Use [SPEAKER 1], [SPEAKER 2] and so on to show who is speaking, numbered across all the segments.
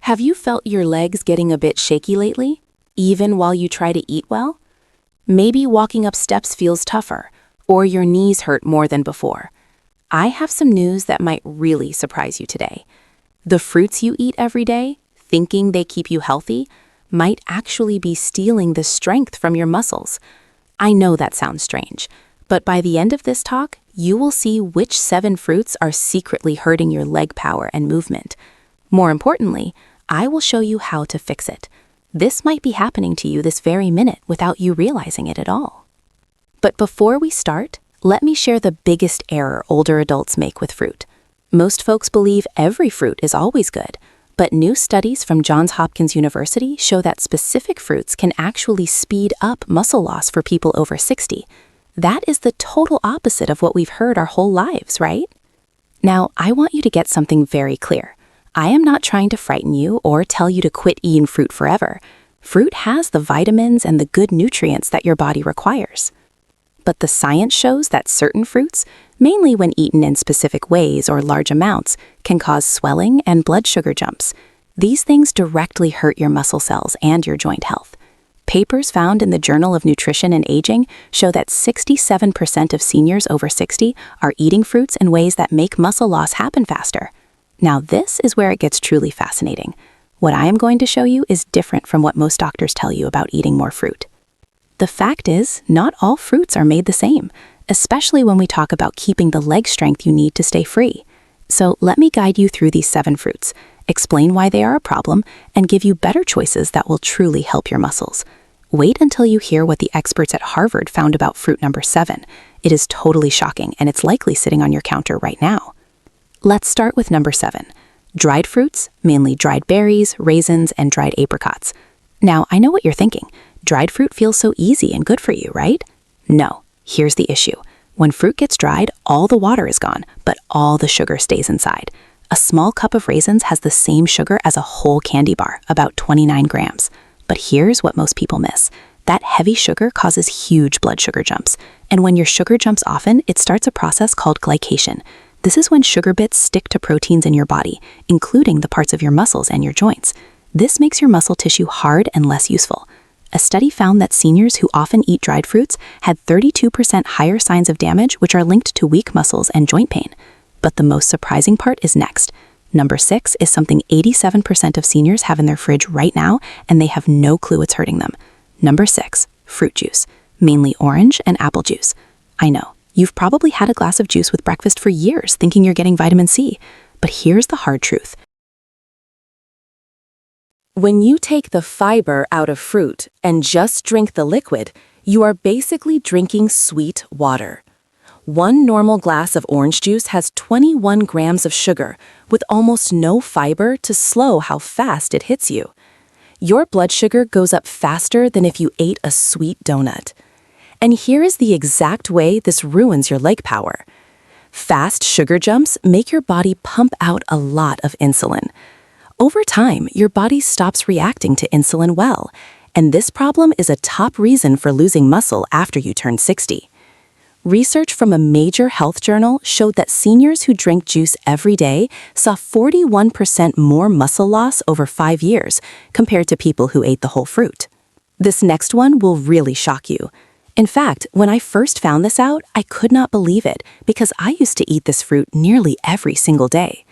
[SPEAKER 1] Have you felt your legs getting a bit shaky lately, even while you try to eat well? Maybe walking up steps feels tougher, or your knees hurt more than before. I have some news that might really surprise you today. The fruits you eat every day, thinking they keep you healthy, might actually be stealing the strength from your muscles. I know that sounds strange, but by the end of this talk, you will see which 7 fruits are secretly hurting your leg power and movement. More importantly, I will show you how to fix it. This might be happening to you this very minute without you realizing it at all. But before we start, let me share the biggest error older adults make with fruit. Most folks believe every fruit is always good, but new studies from Johns Hopkins University show that specific fruits can actually speed up muscle loss for people over 60. That is the total opposite of what we've heard our whole lives, right? Now, I want you to get something very clear. I am not trying to frighten you or tell you to quit eating fruit forever. Fruit has the vitamins and the good nutrients that your body requires. But the science shows that certain fruits, mainly when eaten in specific ways or large amounts, can cause swelling and blood sugar jumps. These things directly hurt your muscle cells and your joint health. Papers found in the Journal of Nutrition and Aging show that 67% of seniors over 60 are eating fruits in ways that make muscle loss happen faster. Now this is where it gets truly fascinating. What I am going to show you is different from what most doctors tell you about eating more fruit. The fact is, not all fruits are made the same, especially when we talk about keeping the leg strength you need to stay free. So let me guide you through these 7 fruits, explain why they are a problem, and give you better choices that will truly help your muscles. Wait until you hear what the experts at Harvard found about fruit number 7. It is totally shocking, and it's likely sitting on your counter right now. Let's start with number 7. Dried fruits, mainly dried berries, raisins, and dried apricots. Now, I know what you're thinking. Dried fruit feels so easy and good for you, right? No, here's the issue. When fruit gets dried, all the water is gone, but all the sugar stays inside. A small cup of raisins has the same sugar as a whole candy bar, about 29 grams. But here's what most people miss. That heavy sugar causes huge blood sugar jumps. And when your sugar jumps often, it starts a process called glycation. This is when sugar bits stick to proteins in your body, including the parts of your muscles and your joints. This makes your muscle tissue hard and less useful. A study found that seniors who often eat dried fruits had 32% higher signs of damage, which are linked to weak muscles and joint pain. But the most surprising part is next. Number 6 is something 87% of seniors have in their fridge right now, and they have no clue it's hurting them. Number 6, fruit juice, mainly orange and apple juice. I know, you've probably had a glass of juice with breakfast for years thinking you're getting vitamin C, but here's the hard truth. When you take the fiber out of fruit and just drink the liquid, you are basically drinking sweet water. 1 normal glass of orange juice has 21 grams of sugar, with almost no fiber to slow how fast it hits you. Your blood sugar goes up faster than if you ate a sweet donut. And here is the exact way this ruins your leg power. Fast sugar jumps make your body pump out a lot of insulin. Over time, your body stops reacting to insulin well, and this problem is a top reason for losing muscle after you turn 60. Research from a major health journal showed that seniors who drink juice every day saw 41% more muscle loss over 5 years compared to people who ate the whole fruit. This next one will really shock you. In fact, when I first found this out, I could not believe it because I used to eat this fruit nearly every single day.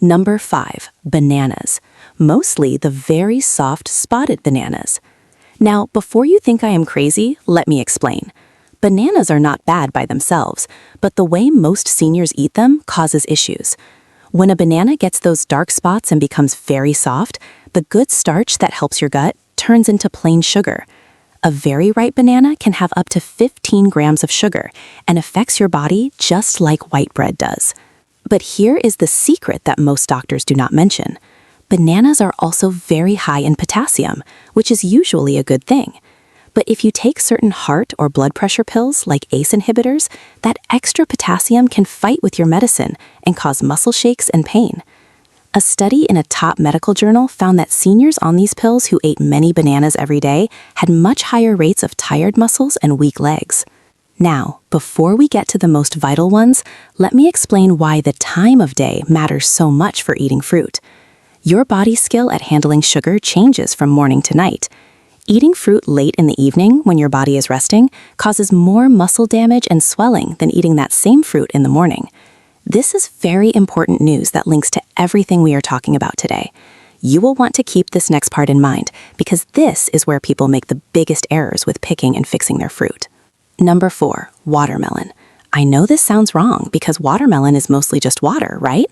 [SPEAKER 1] Number 5, bananas. Mostly the very soft spotted bananas. Now, before you think I am crazy, let me explain. Bananas are not bad by themselves, but the way most seniors eat them causes issues. When a banana gets those dark spots and becomes very soft, the good starch that helps your gut turns into plain sugar. A very ripe banana can have up to 15 grams of sugar and affects your body just like white bread does. But here is the secret that most doctors do not mention. Bananas are also very high in potassium, which is usually a good thing. But if you take certain heart or blood pressure pills like ACE inhibitors, that extra potassium can fight with your medicine and cause muscle shakes and pain. A study in a top medical journal found that seniors on these pills who ate many bananas every day had much higher rates of tired muscles and weak legs. Now, before we get to the most vital ones, let me explain why the time of day matters so much for eating fruit. Your body's skill at handling sugar changes from morning to night. Eating fruit late in the evening when your body is resting causes more muscle damage and swelling than eating that same fruit in the morning. This is very important news that links to everything we are talking about today. You will want to keep this next part in mind because this is where people make the biggest errors with picking and fixing their fruit. Number 4, watermelon. I know this sounds wrong because watermelon is mostly just water, right?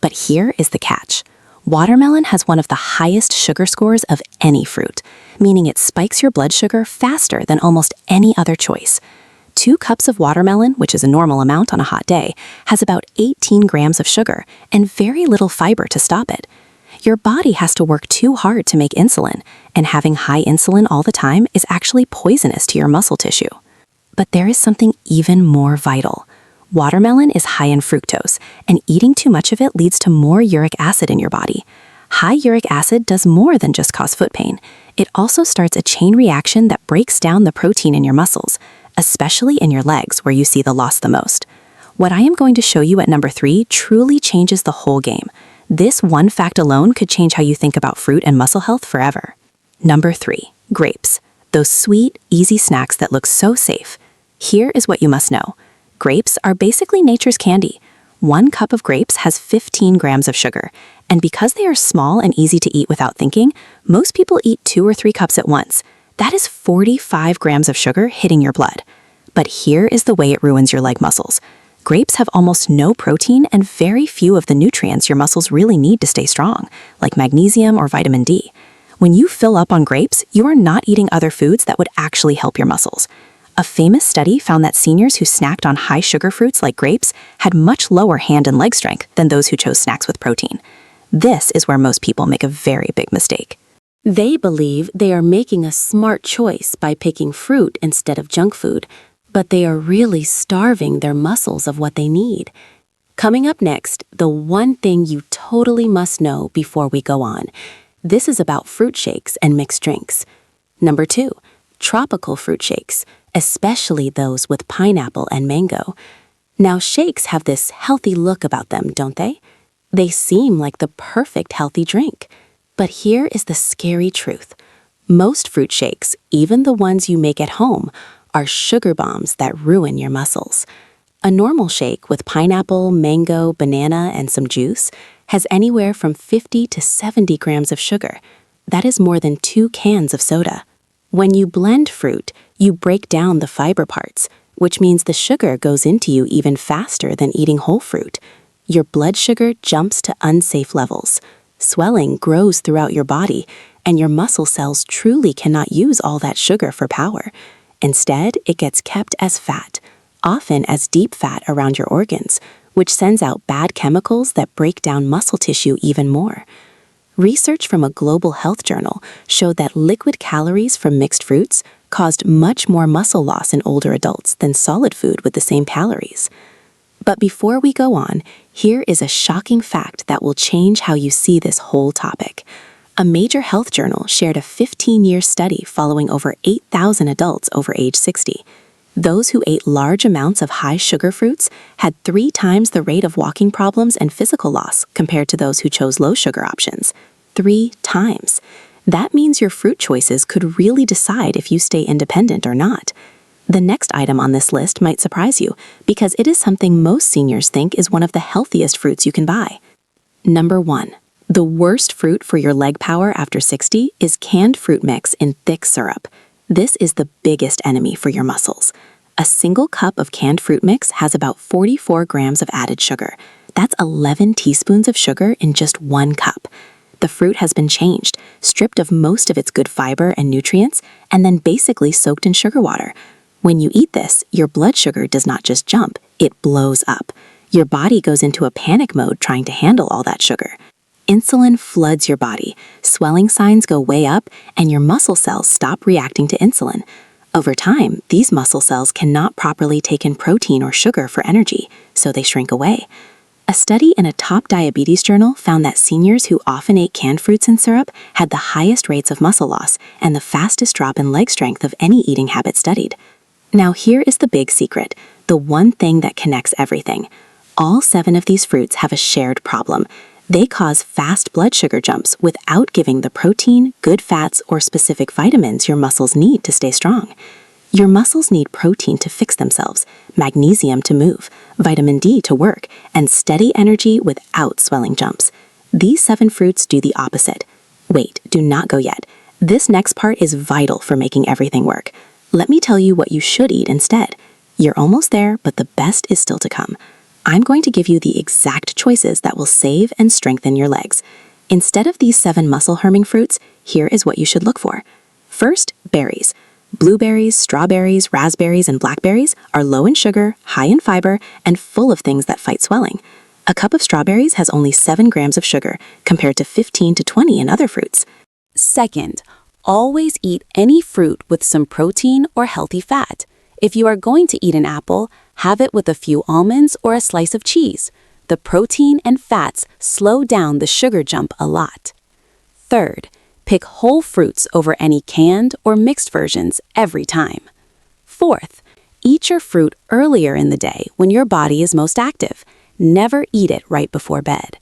[SPEAKER 1] But here is the catch. Watermelon has one of the highest sugar scores of any fruit, meaning it spikes your blood sugar faster than almost any other choice. 2 cups of watermelon, which is a normal amount on a hot day, has about 18 grams of sugar and very little fiber to stop it. Your body has to work too hard to make insulin, and having high insulin all the time is actually poisonous to your muscle tissue. But there is something even more vital. Watermelon is high in fructose, and eating too much of it leads to more uric acid in your body. High uric acid does more than just cause foot pain. It also starts a chain reaction that breaks down the protein in your muscles, especially in your legs where you see the loss the most. What I am going to show you at number 3 truly changes the whole game. This one fact alone could change how you think about fruit and muscle health forever. Number 3, grapes. Those sweet, easy snacks that look so safe. Here is what you must know. Grapes are basically nature's candy. 1 cup of grapes has 15 grams of sugar, and because they are small and easy to eat without thinking, most people eat 2 or 3 cups at once. That is 45 grams of sugar hitting your blood. But here is the way it ruins your leg muscles. Grapes have almost no protein and very few of the nutrients your muscles really need to stay strong, like magnesium or vitamin D. When you fill up on grapes, you are not eating other foods that would actually help your muscles. A famous study found that seniors who snacked on high-sugar fruits like grapes had much lower hand and leg strength than those who chose snacks with protein. This is where most people make a very big mistake. They believe they are making a smart choice by picking fruit instead of junk food, but they are really starving their muscles of what they need. Coming up next, the one thing you totally must know before we go on. This is about fruit shakes and mixed drinks. Number 2, tropical fruit shakes, especially those with pineapple and mango. Now, shakes have this healthy look about them, don't they? They seem like the perfect healthy drink. But here is the scary truth. Most fruit shakes, even the ones you make at home, are sugar bombs that ruin your muscles. A normal shake with pineapple, mango, banana, and some juice has anywhere from 50 to 70 grams of sugar. That is more than 2 cans of soda. When you blend fruit, you break down the fiber parts, which means the sugar goes into you even faster than eating whole fruit. Your blood sugar jumps to unsafe levels. Swelling grows throughout your body, and your muscle cells truly cannot use all that sugar for power. Instead, it gets kept as fat, often as deep fat around your organs, which sends out bad chemicals that break down muscle tissue even more. Research from a global health journal showed that liquid calories from mixed fruits caused much more muscle loss in older adults than solid food with the same calories. But before we go on, here is a shocking fact that will change how you see this whole topic. A major health journal shared a 15-year study following over 8,000 adults over age 60. Those who ate large amounts of high-sugar fruits had 3 times the rate of walking problems and physical loss compared to those who chose low-sugar options. 3 times. That means your fruit choices could really decide if you stay independent or not. The next item on this list might surprise you because it is something most seniors think is one of the healthiest fruits you can buy. Number 1. The worst fruit for your leg power after 60 is canned fruit mix in thick syrup. This is the biggest enemy for your muscles. A single cup of canned fruit mix has about 44 grams of added sugar. That's 11 teaspoons of sugar in just 1 cup. The fruit has been changed, stripped of most of its good fiber and nutrients, and then basically soaked in sugar water. When you eat this, your blood sugar does not just jump, it blows up. Your body goes into a panic mode trying to handle all that sugar. Insulin floods your body, swelling signs go way up, and your muscle cells stop reacting to insulin. Over time, these muscle cells cannot properly take in protein or sugar for energy, so they shrink away. A study in a top diabetes journal found that seniors who often ate canned fruits and syrup had the highest rates of muscle loss and the fastest drop in leg strength of any eating habit studied. Now here is the big secret, the one thing that connects everything. All 7 of these fruits have a shared problem. They cause fast blood sugar jumps without giving the protein, good fats, or specific vitamins your muscles need to stay strong. Your muscles need protein to fix themselves, magnesium to move, vitamin D to work, and steady energy without swelling jumps. These 7 fruits do the opposite. Wait, do not go yet. This next part is vital for making everything work. Let me tell you what you should eat instead. You're almost there, but the best is still to come. I'm going to give you the exact choices that will save and strengthen your legs. Instead of these 7 muscle-harming fruits, here is what you should look for. First, berries. Blueberries, strawberries, raspberries, and blackberries are low in sugar, high in fiber, and full of things that fight swelling. A cup of strawberries has only 7 grams of sugar, compared to 15 to 20 in other fruits.
[SPEAKER 2] Second, always eat any fruit with some protein or healthy fat. If you are going to eat an apple, have it with a few almonds or a slice of cheese. The protein and fats slow down the sugar jump a lot. Third, pick whole fruits over any canned or mixed versions every time. Fourth, eat your fruit earlier in the day when your body is most active. Never eat it right before bed.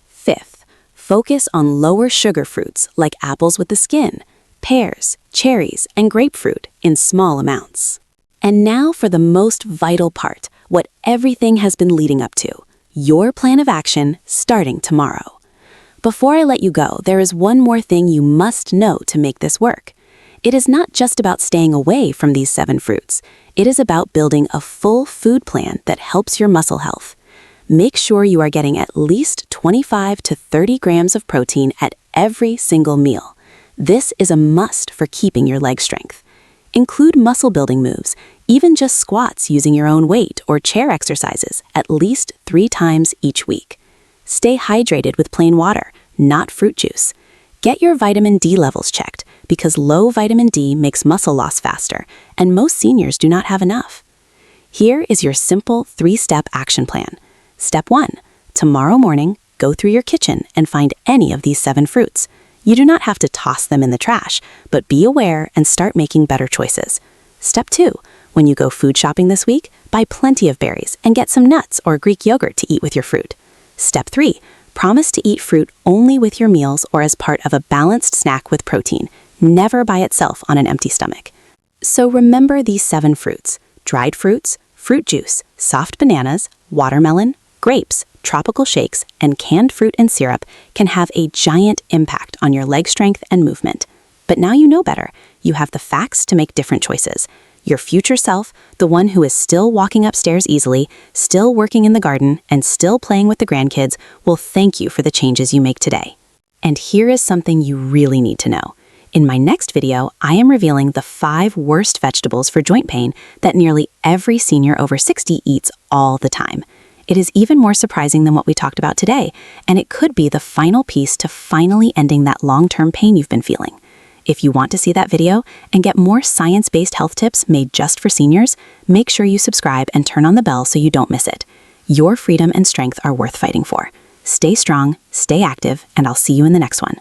[SPEAKER 2] Fifth, focus on lower sugar fruits like apples with the skin, pears, cherries, and grapefruit in small amounts. And now for the most vital part, what everything has been leading up to, your plan of action starting tomorrow. Before I let you go, there is one more thing you must know to make this work. It is not just about staying away from these 7 fruits. It is about building a full food plan that helps your muscle health. Make sure you are getting at least 25 to 30 grams of protein at every single meal. This is a must for keeping your leg strength. Include muscle-building moves, even just squats using your own weight or chair exercises at least 3 times each week. Stay hydrated with plain water, not fruit juice. Get your vitamin D levels checked because low vitamin D makes muscle loss faster, and most seniors do not have enough. Here is your simple 3-step action plan. Step 1. Tomorrow morning, go through your kitchen and find any of these 7 fruits. You do not have to toss them in the trash, but be aware and start making better choices. Step 2. When you go food shopping this week, buy plenty of berries and get some nuts or Greek yogurt to eat with your fruit. Step 3. Promise to eat fruit only with your meals or as part of a balanced snack with protein, never by itself on an empty stomach. So remember these 7 fruits: dried fruits, fruit juice, soft bananas, watermelon, grapes, tropical shakes, and canned fruit and syrup can have a giant impact on your leg strength and movement. But now you know better. You have the facts to make different choices. Your future self, the one who is still walking upstairs easily, still working in the garden, and still playing with the grandkids, will thank you for the changes you make today. And here is something you really need to know. In my next video, I am revealing the 5 worst vegetables for joint pain that nearly every senior over 60 eats all the time. It is even more surprising than what we talked about today, and it could be the final piece to finally ending that long-term pain you've been feeling. If you want to see that video and get more science-based health tips made just for seniors, make sure you subscribe and turn on the bell so you don't miss it. Your freedom and strength are worth fighting for. Stay strong, stay active, and I'll see you in the next one.